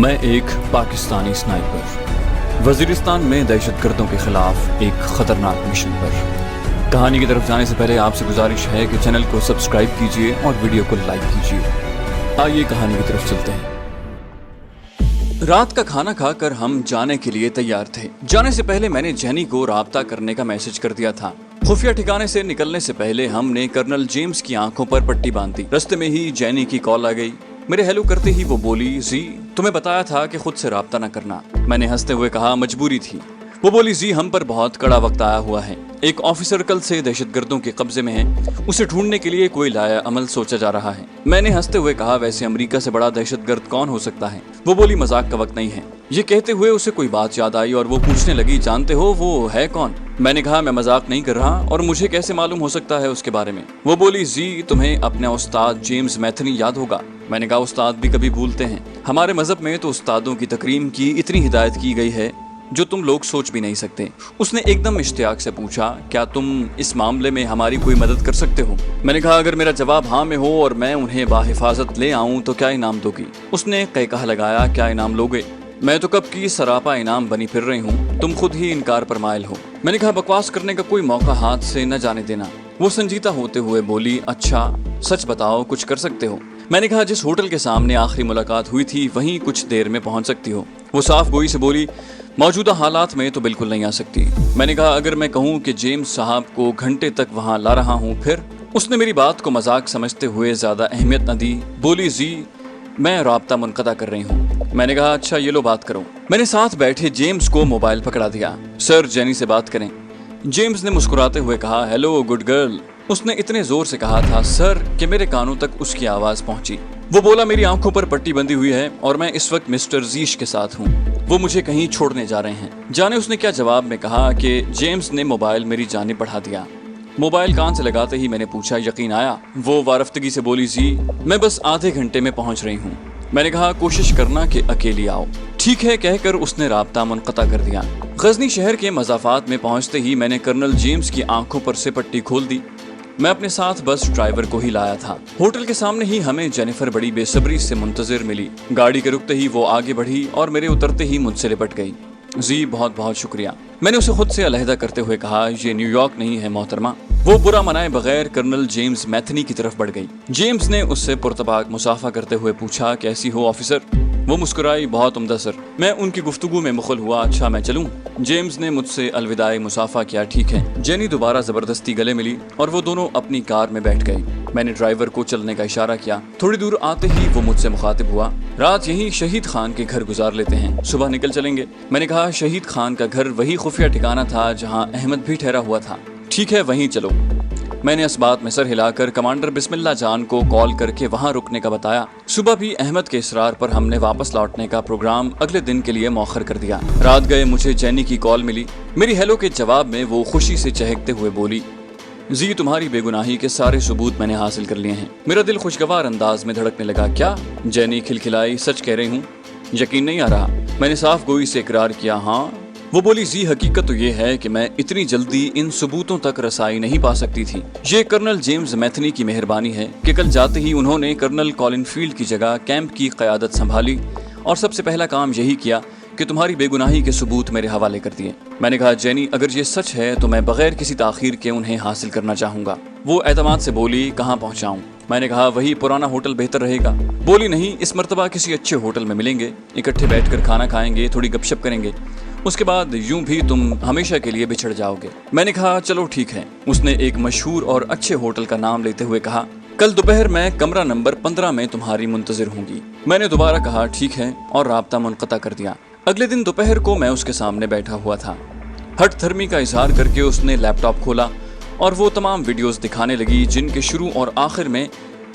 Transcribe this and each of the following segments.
मैं एक पाकिस्तानी स्नाइपर वजीरिस्तान में दहशतगर्दों के खिलाफ एक खतरनाक मिशन पर। कहानी की तरफ जाने से पहले आपसे गुजारिश है कि चैनल को सब्सक्राइब कीजिए और वीडियो को लाइक कीजिए। आइए कहानी की तरफ चलते हैं। रात का खाना खाकर हम जाने के लिए तैयार थे। जाने से पहले मैंने जेनी को राब्ता करने का मैसेज कर दिया था। खुफिया ठिकाने से निकलने से पहले हमने कर्नल जेम्स की आंखों पर पट्टी बांधी। रास्ते में ही जेनी की कॉल आ गई। मेरे हेलो करते ही वो बोली, जी तुम्हें बताया था कि खुद से राब्ता न करना। मैंने हंसते हुए कहा, मजबूरी थी। वो बोली, जी हम पर बहुत कड़ा वक्त आया हुआ है। एक ऑफिसर कल से दहशतगर्दों के कब्जे में है। उसे ढूंढने के लिए कोई लाया अमल सोचा जा रहा है। मैंने हंसते हुए कहा, वैसे अमेरिका से बड़ा दहशतगर्द कौन हो सकता है? वो बोली, मजाक का वक्त नहीं है। ये कहते हुए उसे कोई बात याद आई और वो पूछने लगी, जानते हो वो है कौन? मैंने कहा, मैं मजाक नहीं कर रहा और मुझे कैसे मालूम हो सकता है उसके बारे में? वो बोली, जी तुम्हें अपने उस्ताद जेम्स मैथनी याद होगा। मैंने कहा, उस्ताद भी कभी भूलते हैं। हमारे मजहब में तो उस्तादों की तकरीम की इतनी हिदायत की गई है जो तुम लोग सोच भी नहीं सकते। उसने एकदम इश्तियाक से पूछा, क्या तुम इस मामले में हमारी कोई मदद कर सकते हो? मैंने कहा, अगर मेरा जवाब हाँ में हो और मैं उन्हें बाहिफाजत ले आऊं तो क्या इनाम दोगी? उसने कहा लगाया, क्या इनाम लोगे? मैं तो कब की सरापा इनाम बनी फिर रही हूँ, तुम खुद ही इनकार पर माइल हो। मैंने कहा, बकवास करने का कोई मौका हाथ से न जाने देना। वो संजीदा होते हुए बोली, अच्छा सच बताओ, कुछ कर सकते हो? मैंने कहा, जिस होटल के सामने आखिरी मुलाकात हुई थी वहीं कुछ देर में पहुंच सकती हो। वो साफ गोई से बोली, मौजूदा हालात में तो बिल्कुल नहीं आ सकती। मैंने कहा, अगर मैं कहूँ कि जेम्स साहब को घंटे तक वहाँ ला रहा हूँ फिर? उसने मेरी बात को मजाक समझते हुए ज्यादा अहमियत न दी। बोली, जी मैं राब्ता मुनक़ता कर रही हूँ। मैंने कहा, अच्छा ये लो बात करो। मैंने साथ बैठे जेम्स को मोबाइल पकड़ा दिया। सर जेनी से बात करें। जेम्स ने मुस्कुराते हुए कहा, हेलो गुड गर्ल। उसने इतने जोर से कहा था सर कि मेरे कानों तक उसकी आवाज पहुंची। वो बोला, मेरी आंखों पर पट्टी बंधी हुई है और मैं इस वक्त मिस्टर जीश के साथ हूँ। वो मुझे कहीं छोड़ने जा रहे हैं। जाने उसने क्या जवाब में कहा कि जेम्स ने मोबाइल मेरी जानिब बढ़ा दिया। मोबाइल कान से लगाते ही मैंने पूछा, यकीन आया? वो वारफ्तगी से बोली, जी मैं बस आधे घंटे में पहुंच रही हूँ। मैंने कहा, कोशिश करना कि अकेली आओ। ठीक है कहकर उसने राब्ता मुनक़ता कर दिया। गजनी शहर के मज़ाफ़ात में पहुंचते ही मैंने कर्नल जेम्स की आंखों पर से पट्टी खोल दी। मैं अपने साथ बस ड्राइवर को ही लाया था। होटल के सामने ही हमें जेनिफर बड़ी बेसब्री से मुंतजिर मिली। गाड़ी के रुकते ही वो आगे बढ़ी और मेरे उतरते ही मुझसे लिपट गई। जी बहुत बहुत शुक्रिया। मैंने उसे खुद से अलहदा करते हुए कहा, ये न्यूयॉर्क नहीं है मोहतरमा। वो बुरा मनाए बगैर कर्नल जेम्स मैथनी की तरफ बढ़ गई। जेम्स ने उससे पुरतबाक मुसाफा करते हुए पूछा, कैसी हो ऑफिसर? वो मुस्कुराई, बहुत उम्दा सर। मैं उनकी गुफ्तगू में मुखल हुआ, अच्छा मैं चलूं? जेम्स ने मुझसे अलविदाई मुसाफा किया, ठीक है। जेनी दोबारा जबरदस्ती गले मिली और वो दोनों अपनी कार में बैठ गए। मैंने ड्राइवर को चलने का इशारा किया। थोड़ी दूर आते ही वो मुझसे मुखातिब हुआ, रात यहीं शहीद खान के घर गुजार लेते हैं, सुबह निकल चलेंगे। मैंने कहा, शहीद खान का घर वही खुफिया ठिकाना था जहाँ अहमद भी ठहरा हुआ था। ठीक है वहीं चलो। मैंने इस बात में सर हिलाकर कमांडर बिस्मिल्लाह जान को कॉल करके वहां रुकने का बताया। सुबह भी अहमद के इसरार पर हमने वापस लौटने का प्रोग्राम अगले दिन के लिए मौखर कर दिया। रात गए मुझे जेनी की कॉल मिली। मेरी हेलो के जवाब में वो खुशी से चहकते हुए बोली, जी तुम्हारी बेगुनाही के सारे सबूत मैंने हासिल कर लिए हैं। मेरा दिल खुशगवार अंदाज में धड़कने लगा। क्या? जेनी खिलखिलाई, सच कह रही हूँ? यकीन नहीं आ रहा। मैंने साफ गोई से इकरार किया, हाँ। वो बोली, जी हकीकत तो ये है कि मैं इतनी जल्दी इन सबूतों तक रसाई नहीं पा सकती थी। ये कर्नल जेम्स मैथनी की मेहरबानी है कि कल जाते ही उन्होंने कर्नल कॉलिन फील्ड की जगह कैंप की क़यादत संभाली और सबसे पहला काम यही किया कि तुम्हारी बेगुनाही के सबूत मेरे हवाले कर दिए। मैंने कहा, जेनी अगर ये सच है तो मैं बगैर किसी ताखीर के उन्हें हासिल करना चाहूँगा। वो एतमाद से बोली, कहाँ पहुँचाऊँ? मैंने कहा, वही पुराना होटल बेहतर रहेगा। बोली, नहीं इस मर्तबा किसी अच्छे होटल में मिलेंगे, इकट्ठे बैठकर खाना खाएंगे, थोड़ी गपशप करेंगे, उसके बाद यूं भी तुम हमेशा के लिए बिछड़ जाओगे। मैंने कहा, चलो ठीक है। उसने एक मशहूर और अच्छे होटल का नाम लेते हुए कहा, कल दोपहर मैं कमरा नंबर 15 में तुम्हारी मुंतजिर होंगी। मैंने दोबारा कहा, ठीक है, और राब्ता मुनक़ता कर दिया। अगले दिन दोपहर को मैं उसके सामने बैठा हुआ था। हट थर्मी का इजहार करके उसने लैपटॉप खोला और वो तमाम वीडियोस दिखाने लगी जिनके शुरू और आखिर में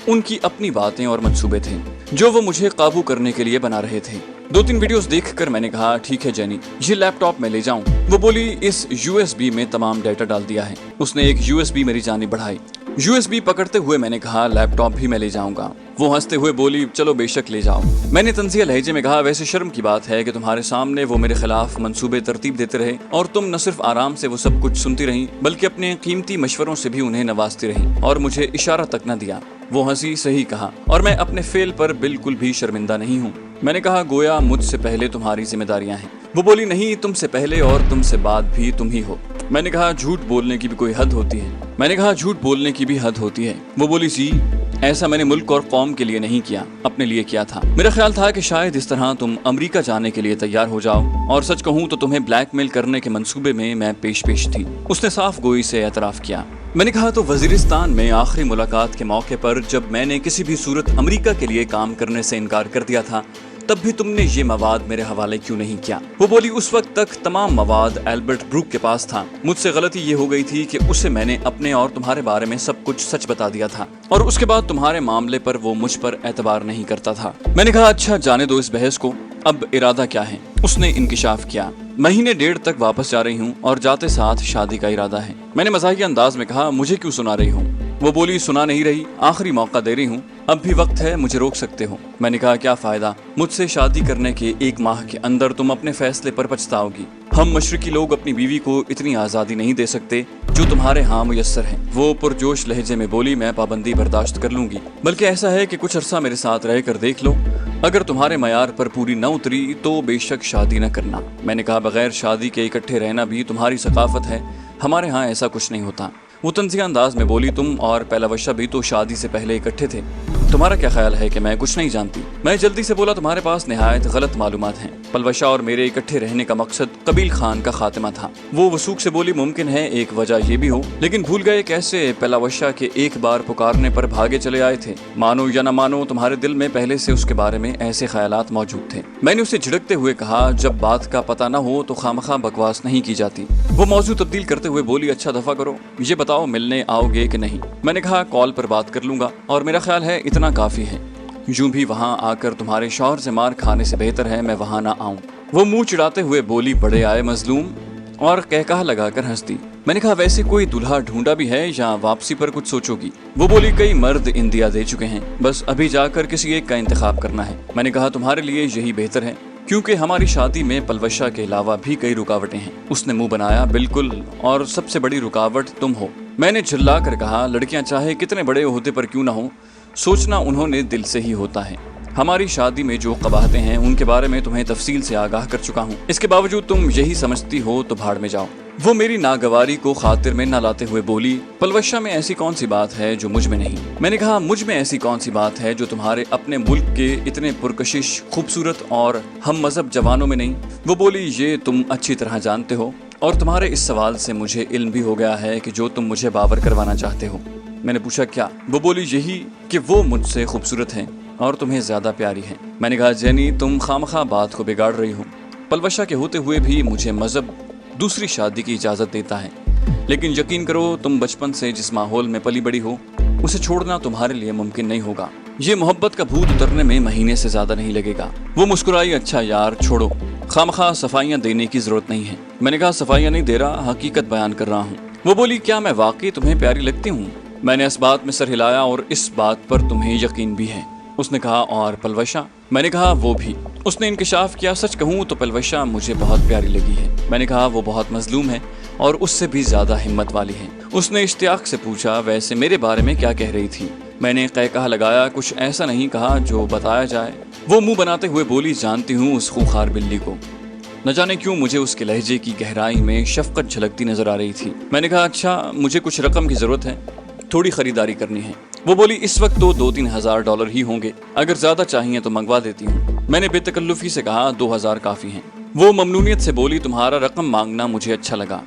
उनकी अपनी बातें और मंसूबे थे जो वो मुझे काबू करने के लिए बना रहे थे। 2-3 वीडियोस देखकर मैंने कहा, ठीक है जेनी, ये लैपटॉप मैं ले जाऊं? वो बोली, इस USB में तमाम डाटा डाल दिया है। उसने एक USB मेरी जानिब बढ़ाई। USB पकड़ते हुए मैंने कहा, लैपटॉप भी मैं ले जाऊंगा। वो हंसते हुए बोली, चलो बेशक ले जाओ। मैंने तंज़िया लहजे में कहा, वैसे शर्म की बात है कि तुम्हारे सामने वो मेरे खिलाफ मंसूबे तरतीब देते रहे और तुम न सिर्फ आराम से वो सब कुछ सुनती रही बल्कि अपने कीमती मशवरों से भी उन्हें नवाजती रही और मुझे इशारा तक न दिया। वो हंसी, सही कहा, और मैं अपने फेल पर बिल्कुल भी शर्मिंदा नहीं हूँ। میں نے کہا گویا مجھ سے پہلے تمہاری ذمہ داریاں ہیں۔ وہ بولی نہیں، تم سے پہلے اور تم سے بعد بھی تم ہی ہو۔ میں نے کہا جھوٹ بولنے کی بھی کوئی حد ہوتی ہے۔ وہ بولی جی، ایسا میں نے ملک اور قوم کے لیے نہیں کیا، اپنے لیے کیا تھا۔ میرا خیال تھا کہ شاید اس طرح تم امریکہ جانے کے لیے تیار ہو جاؤ، اور سچ کہوں تو تمہیں بلیک میل کرنے کے منصوبے میں میں پیش تھی۔ اس نے صاف گوئی سے اعتراف کیا۔ میں نے کہا تو وزیرستان میں آخری ملاقات کے موقع پر جب میں نے کسی بھی صورت امریکہ کے لیے کام کرنے سے انکار کر دیا تھا، تب بھی تم نے یہ مواد میرے حوالے کیوں نہیں کیا؟ وہ بولی اس وقت تک تمام مواد البرٹ بروک کے پاس تھا۔ مجھ سے غلطی یہ ہو گئی تھی کہ اسے میں نے اپنے اور تمہارے بارے میں سب کچھ سچ بتا دیا تھا، اور اس کے بعد تمہارے معاملے پر وہ مجھ پر اعتبار نہیں کرتا تھا۔ میں نے کہا اچھا، جانے دو اس بحث کو، اب ارادہ کیا ہے؟ اس نے انکشاف کیا۔ مہینے ڈیڑھ تک واپس جا رہی ہوں اور جاتے ساتھ شادی کا ارادہ ہے۔ میں نے مزاحیہ انداز میں کہا مجھے کیوں سنا رہی ہوں؟ وہ بولی سنا نہیں رہی، آخری موقع دے رہی ہوں، اب بھی وقت ہے، مجھے روک سکتے ہو۔ میں نے کہا کیا فائدہ، مجھ سے شادی کرنے کے 1 ماہ کے اندر تم اپنے فیصلے پر پچھتاؤ گی۔ ہم مشرقی لوگ اپنی بیوی کو اتنی آزادی نہیں دے سکتے جو تمہارے ہاں میسر ہیں۔ وہ پرجوش لہجے میں بولی میں پابندی برداشت کر لوں گی، بلکہ ایسا ہے کہ کچھ عرصہ میرے ساتھ رہ کر دیکھ لو، اگر تمہارے معیار پر پوری نہ اتری تو بے شک شادی نہ کرنا۔ میں نے کہا بغیر شادی کے اکٹھے رہنا بھی تمہاری ثقافت ہے، ہمارے ہاں ایسا کچھ نہیں ہوتا۔ وہ تنزیہ انداز میں بولی تم اور پہلاوشہ بھی تو شادی سے پہلے اکٹھے تھے، تمہارا کیا خیال ہے کہ میں کچھ نہیں جانتی؟ میں جلدی سے بولا تمہارے پاس نہایت غلط معلومات ہیں، پلوشہ اور میرے اکٹھے رہنے کا مقصد قبیل خان کا خاتمہ تھا۔ وہ وثوق سے بولی ممکن ہے ایک وجہ یہ بھی ہو، لیکن بھول گئے کیسے پہلاوشہ کے ایک بار پکارنے پر بھاگے چلے آئے تھے؟ مانو یا نہ مانو تمہارے دل میں پہلے سے اس کے بارے میں ایسے خیالات موجود تھے۔ میں نے اسے جھڑکتے ہوئے کہا جب بات کا پتہ نہ ہو تو خامخواہ بکواس نہیں کی جاتی۔ وہ موضوع تبدیل کرتے ہوئے بولی اچھا دفعہ کرو، یہ بتاؤ ملنے آؤ گے کہ نہیں؟ میں نے کہا کال پر بات کر لوں گا، اور میرا خیال ہے اتنا کافی ہے، یوں بھی وہاں آ کر تمہارے شوہر سے مار کھانے سے بہتر ہے میں وہاں نہ آؤں۔ وہ منہ چڑھاتے ہوئے بولی بڑے آئے مظلوم، اور کہکہا لگا کر ہنس دی۔ میں نے کہا ویسے کوئی دلہا ڈھونڈا بھی ہے یا واپسی پر کچھ سوچو گی؟ وہ بولی کئی مرد اندیا دے چکے ہیں، بس ابھی جا کر کسی ایک کا انتخاب کرنا ہے۔ میں نے کہا تمہارے لیے یہی بہتر ہے، کیونکہ ہماری شادی میں پلوشہ کے علاوہ بھی کئی رکاوٹیں ہیں۔ اس نے منہ بنایا بالکل، اور سب سے بڑی رکاوٹ تم ہو۔ میں نے جھلا کر کہا لڑکیاں چاہے کتنے بڑے عہدے پر کیوں نہ ہوں، سوچنا انہوں نے دل سے ہی ہوتا ہے۔ ہماری شادی میں جو قباحتیں ہیں ان کے بارے میں تمہیں تفصیل سے آگاہ کر چکا ہوں، اس کے باوجود تم یہی سمجھتی ہو تو بھاڑ میں جاؤ۔ وہ میری ناگواری کو خاطر میں نہ لاتے ہوئے بولی پلوشہ میں ایسی کون سی بات ہے جو مجھ میں نہیں؟ میں نے کہا مجھ میں ایسی کون سی بات ہے جو تمہارے اپنے ملک کے اتنے پرکشش، خوبصورت اور ہم مذہب جوانوں میں نہیں؟ وہ بولی یہ تم اچھی طرح جانتے ہو، اور تمہارے اس سوال سے مجھے علم بھی ہو گیا ہے کہ جو تم مجھے باور کروانا چاہتے ہو۔ میں نے پوچھا کیا؟ وہ بولی یہی کہ وہ مجھ سے خوبصورت ہیں اور تمہیں زیادہ پیاری ہیں۔ میں نے کہا جینی تم خامخواہ بات کو بگاڑ رہی ہو، پلوشہ کے ہوتے ہوئے بھی مجھے مذہب دوسری شادی کی اجازت دیتا ہے، لیکن یقین کرو تم بچپن سے جس ماحول میں پلی بڑی ہو اسے چھوڑنا تمہارے لیے ممکن نہیں ہوگا۔ یہ محبت کا بھوت اترنے میں مہینے سے زیادہ نہیں لگے گا۔ وہ مسکرائی اچھا یار چھوڑو، خامخواہ صفائیاں دینے کی ضرورت نہیں ہے۔ میں نے کہا صفائیاں نہیں دے رہا، حقیقت بیان کر رہا ہوں۔ وہ بولی کیا میں واقعی تمہیں پیاری لگتی ہوں؟ میں نے اس بات میں سر ہلایا اور اس بات پر تمہیں یقین بھی ہے؟ اس نے کہا اور پلوشہ؟ میں نے کہا وہ بھی۔ اس نے انکشاف کیا سچ کہوں تو پلوشہ مجھے بہت پیاری لگی ہے۔ میں نے کہا وہ بہت مظلوم ہے اور اس سے بھی زیادہ ہمت والی ہے۔ اس نے اشتیاق سے پوچھا ویسے میرے بارے میں کیا کہہ رہی تھی؟ میں نے قہقہا لگایا کچھ ایسا نہیں کہا جو بتایا جائے۔ وہ منہ بناتے ہوئے بولی جانتی ہوں اس خوخار بلی کو، نہ جانے کیوں مجھے اس کے لہجے کی گہرائی میں شفقت جھلکتی نظر آ رہی تھی۔ میں نے کہا اچھا مجھے کچھ رقم کی ضرورت ہے، تھوڑی خریداری کرنی ہے۔ وہ بولی اس وقت تو $2-3 ہی ہوں گے، اگر زیادہ چاہیے تو منگوا دیتی ہوں۔ میں نے بے تکلفی سے کہا 2000 کافی ہیں۔ وہ ممنونیت سے بولی تمہارا رقم مانگنا مجھے اچھا لگا۔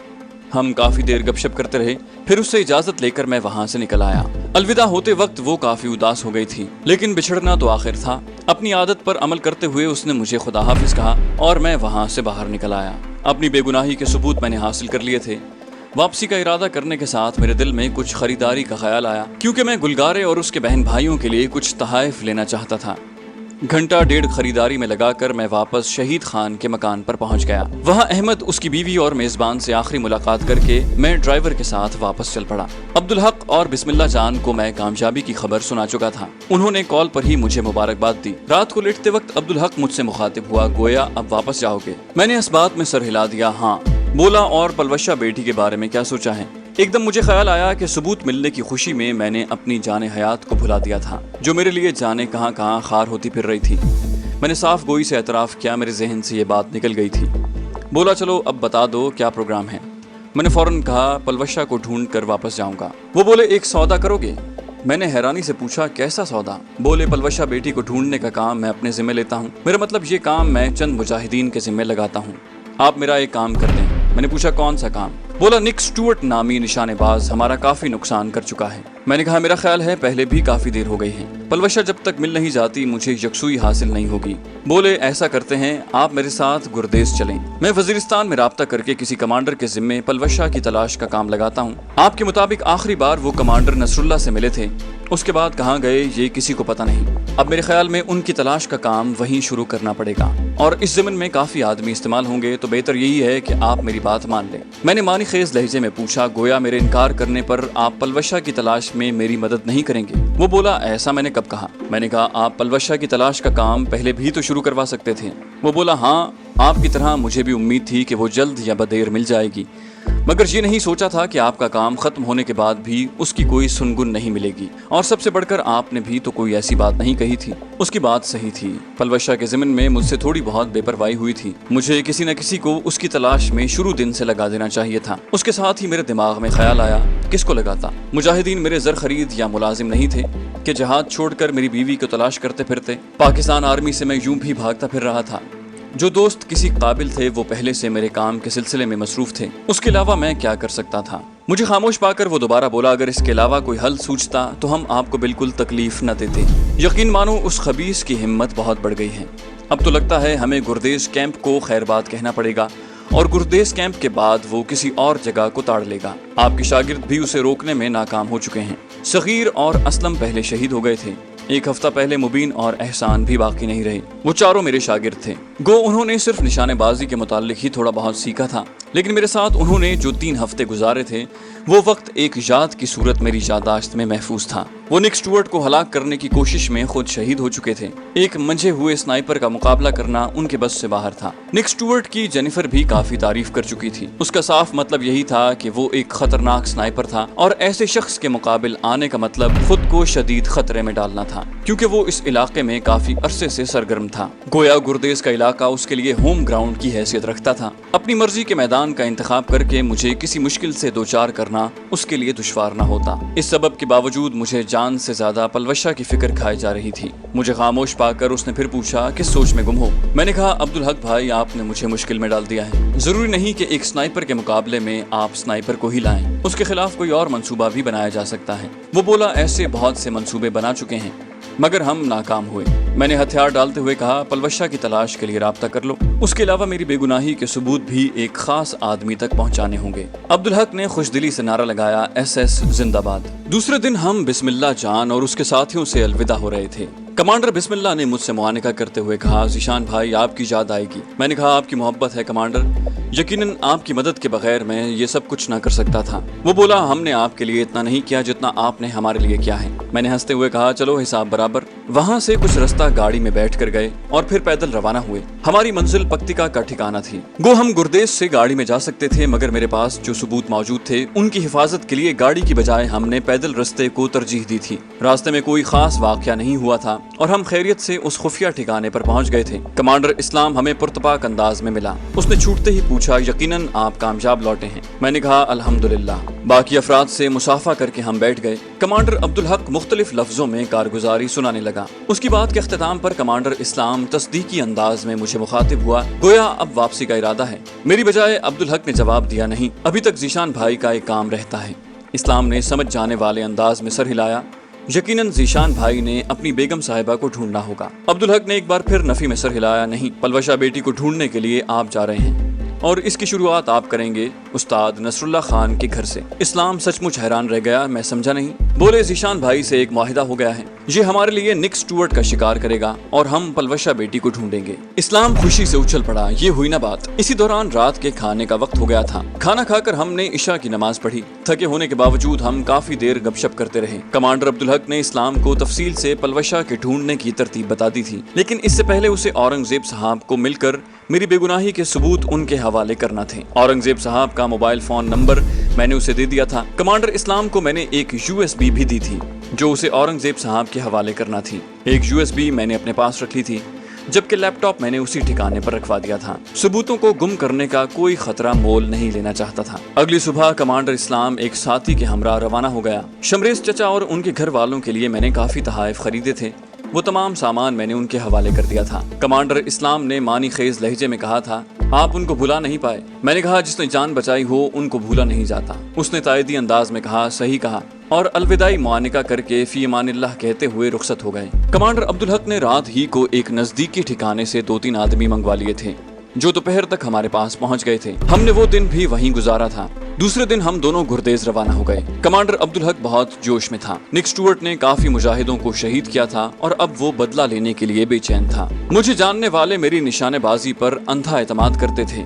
ہم کافی دیر گپ شپ کرتے رہے، پھر اس سے اجازت لے کر میں وہاں سے نکل آیا۔ الوداع ہوتے وقت وہ کافی اداس ہو گئی تھی، لیکن بچھڑنا تو آخر تھا۔ اپنی عادت پر عمل کرتے ہوئے اس نے مجھے خدا حافظ کہا اور میں وہاں سے باہر نکل آیا۔ اپنی بے گناہی کے ثبوت میں نے حاصل کر لیے تھے۔ واپسی کا ارادہ کرنے کے ساتھ میرے دل میں کچھ خریداری کا خیال آیا، کیونکہ میں گلگارے اور اس کے بہن بھائیوں کے لیے کچھ تحائف لینا چاہتا تھا۔ گھنٹہ ڈیڑھ خریداری میں لگا کر میں واپس شہید خان کے مکان پر پہنچ گیا۔ وہاں احمد، اس کی بیوی اور میزبان سے آخری ملاقات کر کے میں ڈرائیور کے ساتھ واپس چل پڑا۔ عبدالحق اور بسم اللہ جان کو میں کامیابی کی خبر سنا چکا تھا، انہوں نے کال پر ہی مجھے مبارکباد دی۔ رات کو لیٹتے وقت عبدالحق مجھ سے مخاطب ہوا گویا اب واپس جاؤ گے؟ میں نے اس بات میں سر ہلا دیا ہاں۔ بولا اور پلوشہ بیٹی کے بارے میں کیا سوچا ہے؟ ایک دم مجھے خیال آیا کہ ثبوت ملنے کی خوشی میں میں نے اپنی جان حیات کو بھلا دیا تھا، جو میرے لیے جانے کہاں کہاں خار ہوتی پھر رہی تھی۔ मैंने साफ गोई से एतराफ़ किया, मेरे जहन से ये बात निकल गई थी। बोला चलो अब बता दो क्या प्रोग्राम है। मैंने फ़ौरन कहा पलवशा को ढूंढ कर वापस जाऊँगा। वो बोले एक सौदा करोगे? मैंने हैरानी से पूछा कैसा सौदा? बोले पलवशा बेटी को ढूंढने का काम मैं अपने ज़िम्मे लेता हूँ। मेरा मतलब ये काम मैं चंद मुजाहिदीन के ज़िम्मे लगाता हूँ, आप मेरा एक काम कर दें। मैंने पूछा कौन सा काम? बोला निक स्टुअर्ट नामी निशानेबाज हमारा काफ़ी नुकसान कर चुका है। मैंने कहा मेरा ख्याल है पहले भी काफ़ी देर हो गई है, पलवशा जब तक मिल नहीं जाती मुझे यकसुई हासिल नहीं होगी। बोले ऐसा करते हैं आप मेरे साथ गुरदेस चलें, मैं वजीरिस्तान में राब्ता करके किसी कमांडर के जिम्मे पलवशा की तलाश का काम लगाता हूँ। आपके मुताबिक आखिरी बार वो कमांडर नसरुल्लाह से मिले थे, उसके बाद कहाँ गए ये किसी को पता नहीं। अब मेरे ख्याल में उनकी तलाश का काम वहीं शुरू करना पड़ेगा और इस ज़मीन में काफ़ी आदमी इस्तेमाल होंगे, तो बेहतर यही है कि आप मेरी बात मान लें। मैंने मानी खेज लहजे में पूछा गोया मेरे इनकार करने पर आप पलवशा की तलाश में मेरी मदद नहीं करेंगे? वो बोला ऐसा मैंने कब कहा? मैंने कहा आप पलवशा की तलाश का काम पहले भी तो शुरू करवा सकते थे। वो बोला हाँ, आपकी तरह मुझे भी उम्मीद थी कि वो जल्द या बदेर मिल जाएगी, मगर ये नहीं सोचा था कि आपका काम खत्म होने के बाद भी उसकी कोई सुनगुन नहीं मिलेगी। और सबसे बढ़कर आपने भी तो कोई ऐसी बात नहीं कही थी। उसकी बात सही थी, पलवशा के ज़मीन में मुझसे थोड़ी बहुत बेपरवाही हुई थी। मुझे किसी न किसी को उसकी तलाश में शुरू दिन से लगा देना चाहिए था। उसके साथ ही मेरे दिमाग में ख्याल आया किसको लगाता? मुजाहिदीन मेरे ज़र खरीद या मुलाजिम नहीं थे कि जहाज छोड़कर मेरी बीवी को तलाश करते फिरते। पाकिस्तान आर्मी से मैं यूं भी भागता फिर रहा था। जो दोस्त किसी काबिल थे वो पहले से मेरे काम के सिलसिले में मसरूफ थे, उसके अलावा मैं क्या कर सकता था? मुझे खामोश पाकर वो दोबारा बोला अगर इसके अलावा कोई हल सूझता तो हम आपको बिल्कुल तकलीफ न देते। यकीन मानो उस खबीस की हिम्मत बहुत बढ़ गई है। अब तो लगता है हमें गुरदेस कैंप को खैरबाद कहना पड़ेगा और गुरदेस कैंप के बाद वो किसी और जगह को ताड़ लेगा। आपके शागिर्द भी उसे रोकने में नाकाम हो चुके हैं। सगीर और असलम पहले शहीद हो गए थे, एक हफ्ता पहले मुबीन और एहसान भी बाकी नहीं रहे। वो चारों मेरे शागिर्द थे। गो उन्होंने सिर्फ निशानेबाजी के मुताल्लिक ही थोड़ा बहुत सीखा था, लेकिन मेरे साथ उन्होंने जो 3 हफ्ते गुजारे थे वो वक्त एक याद की सूरत मेरी यादाश्त में महफूज था। वो निक स्टुअर्ट को हलाक करने की कोशिश में खुद शहीद हो चुके थे। एक मंझे हुए स्नाइपर का मुकाबला करना उनके बस से बाहर था। निक स्टुअर्ट की जेनिफर भी काफी तारीफ कर चुकी थी। उसका साफ मतलब यही था कि वो एक खतरनाक स्नाइपर था और ऐसे शख्स के मुकाबिल आने का मतलब खुद को शदीद खतरे में डालना था, क्योंकि वो इस इलाके में काफी अरसे से सरगर्म था। गोया गुरदेस का इलाका उसके लिए होम ग्राउंड की हैसियत रखता था। अपनी मर्जी के मैदान का इंतखाब करके मुझे किसी मुश्किल से दो चार करना उसके लिए दुश्वार न होता। इस सबब के बावजूद मुझे जान से ज्यादा पलवशा की फिक्र खाई जा रही थी। मुझे खामोश पाकर उसने फिर पूछा किस सोच में गुम हो? मैंने कहा अब्दुल हक भाई, आपने मुझे मुश्किल में डाल दिया है। जरूरी नहीं कि एक स्नाइपर के मुकाबले में आप स्नाइपर को ही लाएं, उसके खिलाफ कोई और मंसूबा भी बनाया जा सकता है। वो बोला ऐसे बहुत से मंसूबे बना चुके हैं मगर हम नाकाम हुए। मैंने हथियार डालते हुए कहा पलवशा की तलाश के लिए राब्ता कर लो, उसके अलावा मेरी बेगुनाही के सबूत भी एक खास आदमी तक पहुंचाने होंगे। अब्दुल हक ने खुशदिली से नारा लगाया SS जिंदाबाद। दूसरे दिन हम बिस्मिल्लाह जान और उसके साथियों से अलविदा हो रहे थे। कमांडर बिस्मिल्लाह ने मुझसे मुआनिका करते हुए कहा ज़ीशान भाई आपकी याद आएगी। मैंने कहा आपकी मोहब्बत है कमांडर, यकीनन आपकी मदद के बगैर मैं ये सब कुछ ना कर सकता था। वो बोला हमने आपके लिए इतना नहीं किया जितना आपने हमारे लिए किया है। मैंने हंसते हुए कहा चलो हिसाब बराबर। वहाँ से कुछ रास्ता गाड़ी में बैठ कर गए और फिर पैदल रवाना हुए। हमारी मंजिल पक्तिका का ठिकाना थी। गो हम गुरदेस से गाड़ी में जा सकते थे, मगर मेरे पास जो सबूत मौजूद थे उनकी हिफाजत के लिए गाड़ी की बजाय हमने पैदल रास्ते को तरजीह दी थी। रास्ते में कोई खास वाकया नहीं हुआ था और हम खैरियत से उस खुफिया ठिकाने पर पहुंच गए थे। कमांडर इस्लाम हमें पुरतपाक अंदाज में मिला। उसने छूटते ही पूछा यकीनन आप कामयाब लौटे हैं? मैंने कहा अल्हम्दुलिल्लाह। बाकी अफराद से मुसाफा करके हम बैठ गए। कमांडर अब्दुल हक मुख्तलिफ लफ्जों में कारगुजारी सुनाने लगा। उसकी बात के अख्तिताम पर कमांडर इस्लाम तस्दीकी अंदाज में मुझे मुखातिब हुआ, गोया अब वापसी का इरादा है। मेरी बजाय अब्दुल हक ने जवाब दिया नहीं, अभी तक ज़ीशान भाई का एक काम रहता है। इस्लाम ने समझ जाने वाले अंदाज में सर हिलाया, यकीनन ज़ीशान भाई ने अपनी बेगम साहिबा को ढूंढना होगा। अब्दुल हक ने एक बार फिर नफी में सर हिलाया, नहीं, पलवशा बेटी को ढूंढने के लिए आप जा रहे हैं और इसकी शुरुआत आप करेंगे उस्ताद नसरुल्लाह खान के घर से। इस्लाम सचमुच हैरान रह गया, मैं समझा नहीं। बोले ज़ीशान भाई से एक मुआहिदा हो गया है, ये हमारे लिए निक स्टुअर्ट का शिकार करेगा और हम पलवशा बेटी को ढूंढेंगे। इस्लाम खुशी से उछल पड़ा, ये हुई ना बात। इसी दौरान रात के खाने का वक्त हो गया था। खाना खाकर हमने इशा की नमाज पढ़ी। थके होने के बावजूद हम काफी देर गपशप करते रहे। कमांडर अब्दुल हक ने इस्लाम को तफसील से पलवशा के ढूंढने की तरतीब बता दी थी, लेकिन इससे पहले उसे औरंगजेब साहब को मिलकर मेरी बेगुनाही के सबूत उनके हवाले करना थे। औरंगजेब साहब का मोबाइल फोन नंबर मैंने उसे दे दिया था। कमांडर इस्लाम को मैंने एक USB भी दी थी जो उसे औरंगजेब साहब के हवाले करना थी। एक USB मैंने अपने पास रख ली थी। जबकि लैपटॉप मैंने उसी ठिकाने पर रखवा दिया था। सबूतों को गुम करने का कोई खतरा मोल नहीं लेना चाहता था। अगली सुबह कमांडर इस्लाम एक साथी के हमरा रवाना हो गया। शमरेज चचा और उनके घर वालों के लिए मैंने काफी तोहफे खरीदे थे। वो तमाम सामान मैंने उनके हवाले कर दिया था। कमांडर इस्लाम ने मानी खेज लहजे में कहा था, आप उनको भुला नहीं पाए। मैंने कहा, जिसने जान बचाई हो उनको भूला नहीं जाता। उसने तायदी अंदाज में कहा, सही कहा, और अलविदाई मुआनिका करके फी अमानिल्लाह कहते हुए रुखसत हो गए। कमांडर अब्दुल हक ने रात ही को एक नजदीकी ठिकाने से 2-3 आदमी मंगवा लिए थे जो दोपहर तक हमारे पास पहुंच गए थे। हमने वो दिन भी वहीं गुजारा था। दूसरे दिन हम दोनों गुर्देज रवाना हो गए। कमांडर अब्दुल हक बहुत जोश में था। निक स्टुअर्ट ने काफी मुजाहिदों को शहीद किया था और अब वो बदला लेने के लिए बेचैन था। मुझे जानने वाले मेरी निशानेबाजी पर अंधा एतमाद करते थे।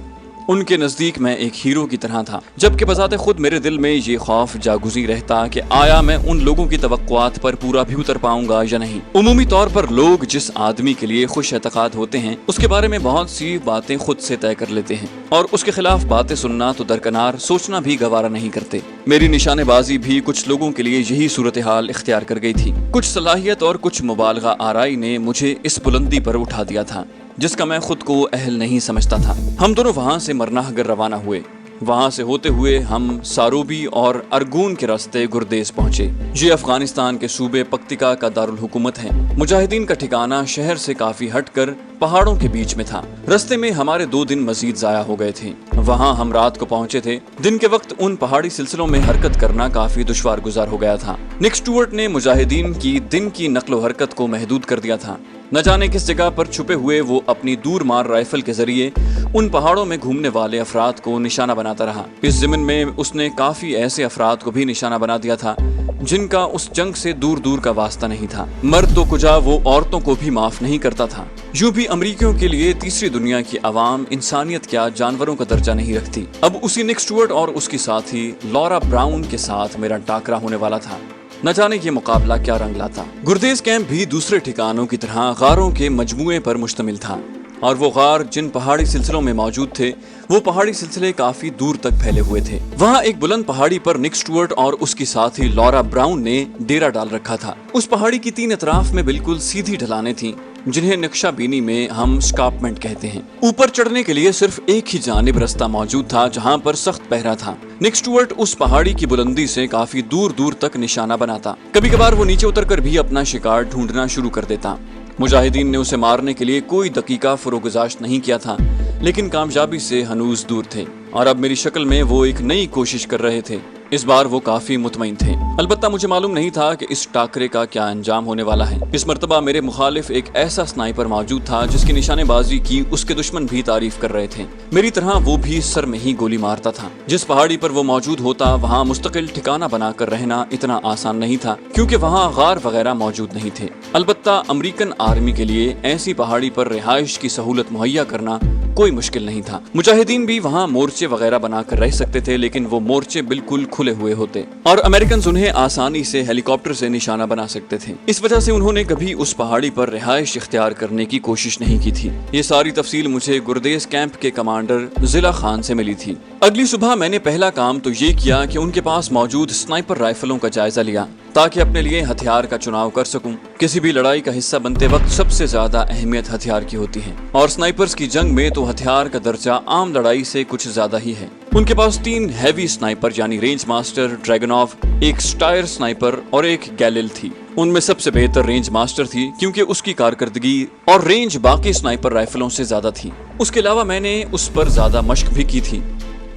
उनके नजदीक मैं एक हीरो की तरह था, जबकि बजाते खुद मेरे दिल में ये खौफ जागुज़ी रहता कि आया मैं उन लोगों की तवक्कुआत पर पूरा भी उतर पाऊंगा या नहीं। उमूमी तौर पर लोग जिस आदमी के लिए खुश एतकाद होते हैं उसके बारे में बहुत सी बातें खुद से तय कर लेते हैं और उसके खिलाफ बातें सुनना तो दरकनार, सोचना भी गवारा नहीं करते। मेरी निशानेबाजी भी कुछ लोगों के लिए यही सूरत हाल इख्तियार कर गई थी। कुछ सलाहियत और कुछ मुबालगा आराई ने मुझे इस बुलंदी पर उठा दिया था जिसका मैं खुद को अहल नहीं समझता था। हम दोनों वहां से मरनाहगर रवाना हुए। वहां से होते हुए हम सारूबी और अरगून के रास्ते गुर्देज पहुंचे। ये अफगानिस्तान के सूबे पक्तिका का दारुल हुकूमत है। मुजाहिदीन का ठिकाना शहर से काफी हटकर पहाड़ों के बीच में था। रास्ते में हमारे 2 दिन मजीद जाया हो गए थे। वहां हम रात को पहुंचे थे। दिन के वक्त उन पहाड़ी सिलसिलों में हरकत करना काफी दुश्वार गुजार हो गया था। निक स्टुअर्ट ने मुजाहिदीन की दिन की नक्लो हरकत को महदूद कर दिया था। न जाने किस जगह पर छुपे हुए वो अपनी दूर मार राइफल के जरिए उन पहाड़ों में घूमने वाले अफराद को निशाना बनाता रहा। इस ज़िमन में उसने काफी ऐसे अफराद को भी निशाना बना दिया था जिनका उस जंग से दूर दूर का वास्ता नहीं था। मर्द तो कुजा वो औरतों को भी माफ नहीं करता था। यूं भी अमरीकियों के लिए तीसरी दुनिया की अवाम इंसानियत क्या जानवरों का दर्जा नहीं रखती। अब उसी निक स्टुअर्ट और उसकी साथी लॉरा ब्राउन के साथ मेरा टाकरा होने वाला था। न जाने ये मुकाबला क्या रंग लाता। गुर्देज कैंप भी दूसरे ठिकानों की तरह गारों के मजमुए पर मुश्तमिल था और वो गार जिन पहाड़ी सिलसिलों में मौजूद थे वो पहाड़ी सिलसिले काफी दूर तक फैले हुए थे। वहाँ एक बुलंद पहाड़ी पर निक स्टुअर्ट और उसकी साथी लॉरा ब्राउन ने डेरा डाल रखा था। उस पहाड़ी की 3 अतराफ में बिल्कुल सीधी ढलानें थीं जिन्हें नक्शा बीनी में हम स्कार्पमेंट कहते हैं। ऊपर चढ़ने के लिए सिर्फ एक ही जानिब रास्ता मौजूद था जहाँ पर सख्त पहरा था। निक स्टुअर्ट उस पहाड़ी की बुलंदी से काफी दूर दूर तक निशाना बनाता। कभी कभार वो नीचे उतरकर भी अपना शिकार ढूंढना शुरू कर देता। मुजाहिदीन ने उसे मारने के लिए कोई दकीका फरोगुजाश्त नहीं किया था लेकिन कामयाबी से हनूज दूर थे और अब मेरी शक्ल में वो एक नई कोशिश कर रहे थे। इस बार वो काफी मुतमईन थे। अलबत्ता मुझे मालूम नहीं था कि इस टाकरे का क्या अंजाम होने वाला है। इस मर्तबा मेरे मुखालिफ एक ऐसा स्नाइपर मौजूद था जिसकी निशानेबाजी की उसके दुश्मन भी तारीफ कर रहे थे। मेरी तरह वो भी सर में ही गोली मारता था। जिस पहाड़ी पर वो मौजूद होता वहाँ मुस्तकिल ठिकाना बनाकर रहना इतना आसान नहीं था क्योंकि वहाँ गार वगैरह मौजूद नहीं थे। अलबत्ता अमेरिकन आर्मी के लिए ऐसी पहाड़ी पर रिहाइश की सहूलत मुहैया करना कोई मुश्किल नहीं था। मुजाहिदीन भी वहाँ मोर्चे वगैरह बनाकर रह सकते थे लेकिन वो मोर्चे बिल्कुल खुले हुए होते और अमेरिकन उन्हें आसानी से हेलीकॉप्टर से निशाना बना सकते थे। इस वजह से उन्होंने कभी उस पहाड़ी पर रिहाइश इख्तियार करने की कोशिश नहीं की थी। ये सारी तफसील मुझे गुर्देज कैंप के कमांडर जिला खान से मिली थी। अगली सुबह मैंने पहला काम तो ये किया कि उनके पास मौजूद स्नाइपर राइफलों का जायजा लिया ताकि अपने लिए हथियार का चुनाव कर सकूं। किसी भी लड़ाई का हिस्सा बनते वक्त सबसे ज्यादा अहमियत हथियार की होती है और स्नाइपर्स की जंग में तो हथियार का दर्जा आम लड़ाई से कुछ ज्यादा ही है। उनके पास 3 हैवी स्नाइपर यानी रेंज मास्टर, ड्रैगनॉव, एक स्टायर स्नाइपर और एक गैलिल थी। उनमें सबसे बेहतर रेंज मास्टर थी क्योंकि उसकी कारकर्दगी और रेंज बाकी स्नाइपर राइफलों से ज्यादा थी। उसके अलावा मैंने उस पर ज्यादा मशक भी की थी।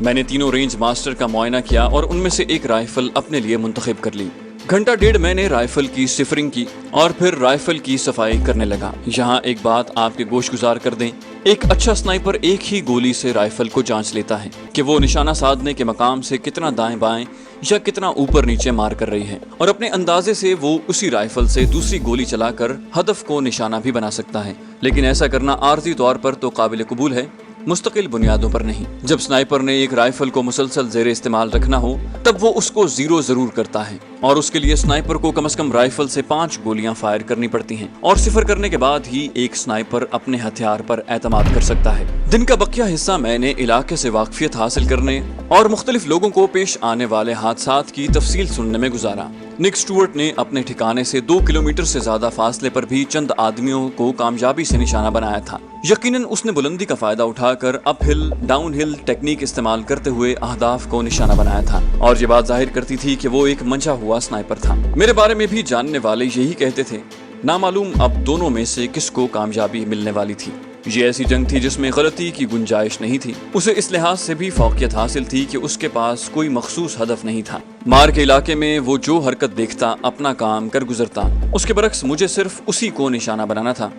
मैंने तीनों रेंज मास्टर का मुआयना किया और उनमें से एक राइफल अपने लिए मुंतखब कर ली। घंटा डेढ़ मैंने राइफल की सिफरिंग की और फिर राइफल की सफाई करने लगा। यहाँ एक बात आपके गोश गुजार कर दें, एक अच्छा स्नाइपर एक ही गोली से राइफल को जांच लेता है कि वो निशाना साधने के मकाम से कितना दाएं बाएं या कितना ऊपर नीचे मार कर रही है और अपने अंदाजे से वो उसी राइफल से दूसरी गोली चलाकर हदफ को निशाना भी बना सकता है। लेकिन ऐसा करना आर्जी तौर पर तो काबिल कबूल है, मुस्तकिल बुनियादों पर नहीं। जब स्नाइपर ने एक राइफल को मुसलसल ज़ेरे इस्तेमाल रखना हो तब वो उसको जीरो जरूर करता है और उसके लिए स्नाइपर को कम से कम राइफल से 5 गोलियां फायर करनी पड़ती हैं और सिफर करने के बाद ही एक स्नाइपर अपने हथियार पर एतमाद कर सकता है। दिन का बकिया हिस्सा मैंने इलाके से वाकफियत हासिल करने और मुख्तलिफ लोगों को पेश आने वाले हादसात की तफसील सुनने में गुजारा। निक स्टुअर्ट ने अपने ठिकाने से 2 किलोमीटर से ज्यादा फासले पर भी चंद आदमियों को कामयाबी से निशाना बनाया था। यकीनन उसने बुलंदी का फायदा उठाकर अपहिल डाउनहिल टेक्निक इस्तेमाल करते हुए अहदाफ को निशाना बनाया था, और ये बात जाहिर करती थी कि वो एक मंझा हुआ स्नाइपर था। मेरे बारे में भी जानने वाले यही कहते थे। नामालूम अब दोनों में से किसको कामयाबी मिलने वाली थी। ये ऐसी जंग थी जिसमें गलती की गुंजाइश नहीं थी। उसे इस लिहाज से भी फौकियत हासिल थी कि उसके पास कोई मखसूस हदफ नहीं था। मार के इलाके में वो जो हरकत देखता अपना काम कर गुजरता। उसके बरक्स मुझे सिर्फ उसी को निशाना बनाना था।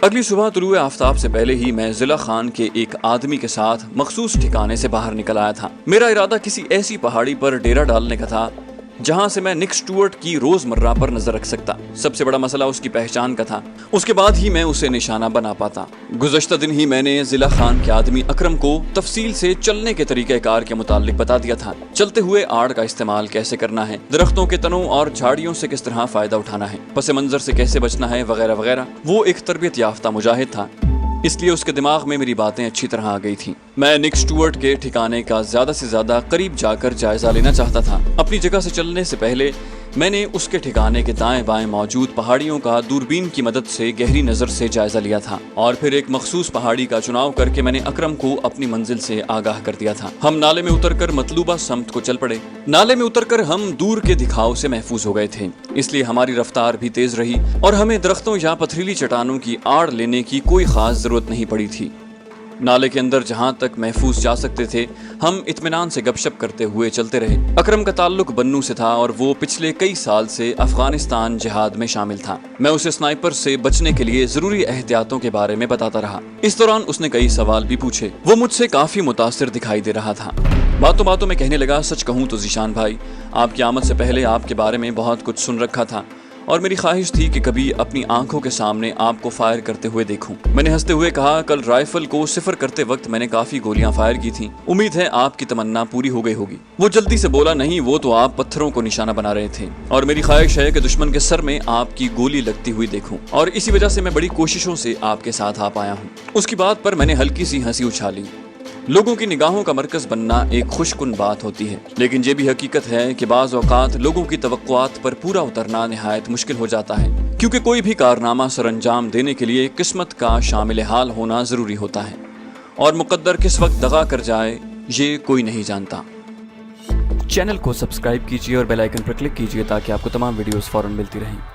अगली सुबह तुलुए आफ्ताब से पहले ही मैं जिला खान के एक आदमी के साथ मखसूस ठिकाने से बाहर निकल आया था। मेरा इरादा किसी ऐसी पहाड़ी पर डेरा डालने का था जहां से मैं निक स्टुअर्ट की रोजमर्रा पर नजर रख सकता। सबसे बड़ा मसला उसकी पहचान का था, उसके बाद ही मैं उसे निशाना बना पाता। गुज़श्ता दिन ही मैंने जिला खान के आदमी अकरम को तफसील से चलने के तरीक़ेकार के मुतालिक बता दिया था। चलते हुए आड़ का इस्तेमाल कैसे करना है, दरख्तों के तनों और झाड़ियों से किस तरह फायदा उठाना है, पस मंजर से कैसे बचना है, वगैरह वगैरह। वो एक तरबियत याफ्ता मुजाहिद था, इसलिए उसके दिमाग में मेरी बातें अच्छी तरह आ गई थीं। मैं निक स्टुअर्ट के ठिकाने का ज्यादा से ज्यादा करीब जाकर जायजा लेना चाहता था। अपनी जगह से चलने से पहले मैंने उसके ठिकाने के दाएं बाएं मौजूद पहाड़ियों का दूरबीन की मदद से गहरी नजर से जायजा लिया था, और फिर एक मखसूस पहाड़ी का चुनाव करके मैंने अकरम को अपनी मंजिल से आगाह कर दिया था। हम नाले में उतरकर मतलूबा समत को चल पड़े। नाले में उतरकर हम दूर के दिखाव से महफूज हो गए थे, इसलिए हमारी रफ्तार भी तेज रही और हमें दरख्तों या पथरीली चट्टानों की आड़ लेने की कोई खास जरूरत नहीं पड़ी थी। नाले के अंदर जहां तक महफूज जा सकते थे हम इत्मीनान से गपशप करते हुए चलते रहे। अकरम का ताल्लुक बन्नू से था और वो पिछले कई साल से अफगानिस्तान जिहाद में शामिल था। मैं उसे स्नाइपर से बचने के लिए जरूरी एहतियातों के बारे में बताता रहा। इस दौरान उसने कई सवाल भी पूछे। वो मुझसे काफी मुतासिर दिखाई दे रहा था। बातों बातों में कहने लगा, सच कहूँ तो ज़ीशान भाई, आपकी आमद से पहले आपके बारे में बहुत कुछ सुन रखा था और मेरी ख्वाहिश थी कि कभी अपनी आंखों के सामने आपको फायर करते हुए देखूं। मैंने हंसते हुए कहा, कल राइफल को सिफर करते वक्त मैंने काफी गोलियां फायर की थीं। उम्मीद है आपकी तमन्ना पूरी हो गई होगी। वो जल्दी से बोला, नहीं, वो तो आप पत्थरों को निशाना बना रहे थे और मेरी ख्वाहिश है कि दुश्मन के सर में आपकी गोली लगती हुई देखूं, और इसी वजह से मैं बड़ी कोशिशों से आपके साथ आ पाया हूँ। उसकी बात पर मैंने हल्की सी हंसी उछाली। लोगों की निगाहों का मरकज बनना एक खुशकुन बात होती है, लेकिन ये भी हकीकत है कि बाज़ औक़ात लोगों की तवक्कुआत पर पूरा उतरना निहायत मुश्किल हो जाता है, क्योंकि कोई भी कारनामा सरअंजाम देने के लिए किस्मत का शामिल हाल होना ज़रूरी होता है, और मुक़द्दर किस वक्त दगा कर जाए ये कोई नहीं जानता। चैनल को सब्सक्राइब कीजिए और बेल आइकन पर क्लिक कीजिए ताकि आपको तमाम वीडियोस फ़ौरन मिलती रहें।